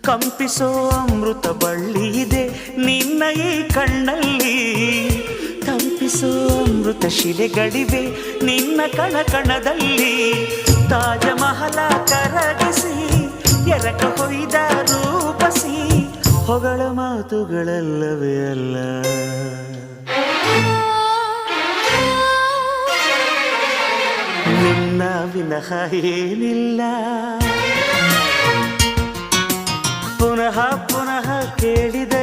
ಕಂಪಿಸೋ ಅಮೃತ ಬಳ್ಳಿ ಇದೆ ನಿನ್ನ ಈ ಕಣ್ಣಲ್ಲಿ, ತಂಪಿಸೋ ಅಮೃತ ಶಿಲೆಗಳಿವೆ ನಿನ್ನ ಕಣ ಕಣದಲ್ಲಿ. ತಾಜ ಮಹಲ ಕರಗಿಸಿ ಎರಕ ಹೊಯ್ದ ರೂಪಸಿ ಹೊಗಳ ಮಾತುಗಳಲ್ಲವೇ ಅಲ್ಲ. ನಿನ್ನ ವಿನಃ ಏನಿಲ್ಲ, ಪುನಃ ಪುನಃ ಕೇಳಿದ